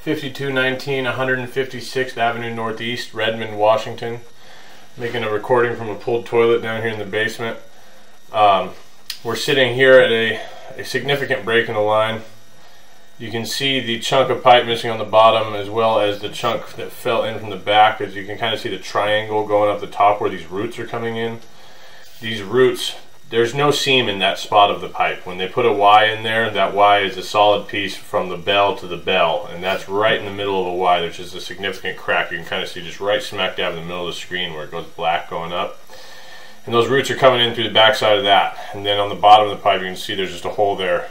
5219 156th Avenue Northeast, Redmond, Washington. Making a recording from a pulled toilet down here in the basement. We're sitting here at a significant break in the line. You can see the chunk of pipe missing on the bottom, as well as the chunk that fell in from the back, as you can kind of see the triangle going up the top where these roots are coming in. These roots, there's no seam in that spot of the pipe. When they put a Y in there, that Y is a solid piece from the bell to the bell, and that's right in the middle of the Y. There's just a significant crack. You can kind of see just right smack dab in the middle of the screen where it goes black going up. And those roots are coming in through the back side of that. And then on the bottom of the pipe, you can see there's just a hole there.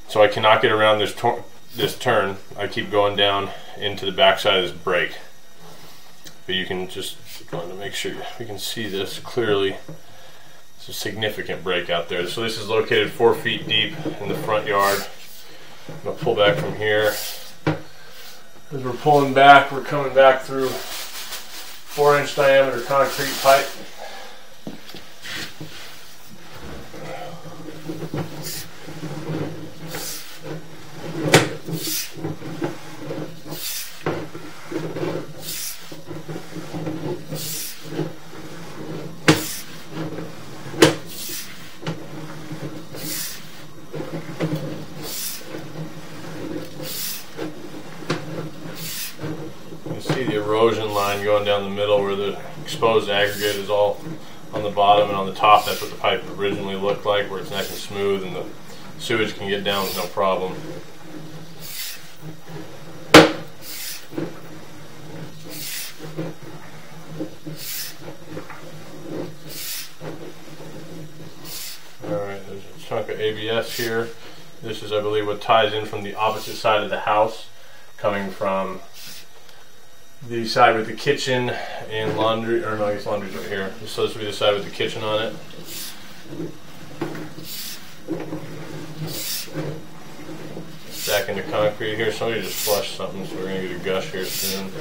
So I cannot get around this turn. I keep going down into the back side of this break. But you can just, going to make sure we can see this clearly. A significant break out there. So this is located 4 feet deep in the front yard. I'm going to pull back from here. As we're pulling back, we're coming back through 4-inch diameter concrete pipe. See the erosion line going down the middle where the exposed aggregate is all on the bottom, and on the top that's what the pipe originally looked like, where it's nice and smooth and the sewage can get down with no problem. Alright, there's a chunk of ABS here. This is, I believe, what ties in from the opposite side of the house, coming from the side with the kitchen and laundry, or no, I guess laundry's right here. This is supposed to be the side with the kitchen on it. Back into concrete here. Somebody just flushed something, so we're going to get a gush here soon.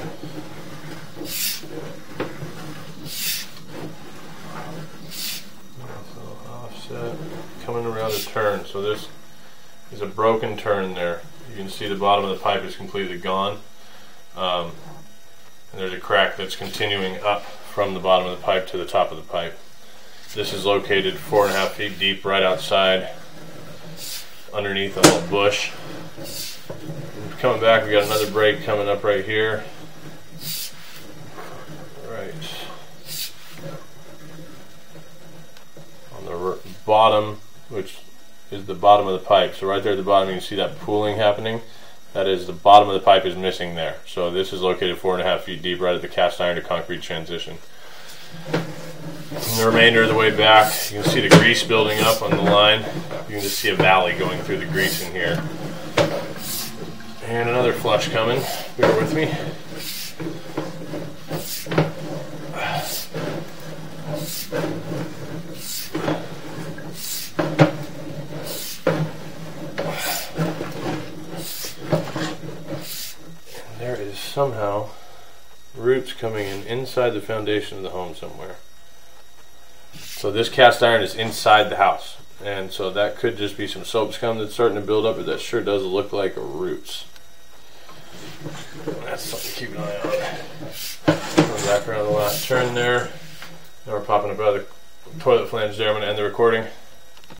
So offset, coming around a turn. So this is a broken turn there. You can see the bottom of the pipe is completely gone. And there's a crack that's continuing up from the bottom of the pipe to the top of the pipe. This is located 4.5 feet deep right outside, underneath a little bush. And coming back, we got another break coming up right here. Right on the bottom, which is the bottom of the pipe. So right there at the bottom, you can see that pooling happening. That is, the bottom of the pipe is missing there. So this is located 4.5 feet deep right at the cast iron to concrete transition. And the remainder of the way back, you can see the grease building up on the line. You can just see a valley going through the grease in here. And another flush coming. Bear with me. There is somehow roots coming in inside the foundation of the home somewhere. So this cast iron is inside the house, and so that could just be some soap scum that's starting to build up, but that sure does look like roots. That's something to keep an eye on. Going back around the last turn there. Now we're popping up out of the toilet flange there. I'm going to end the recording.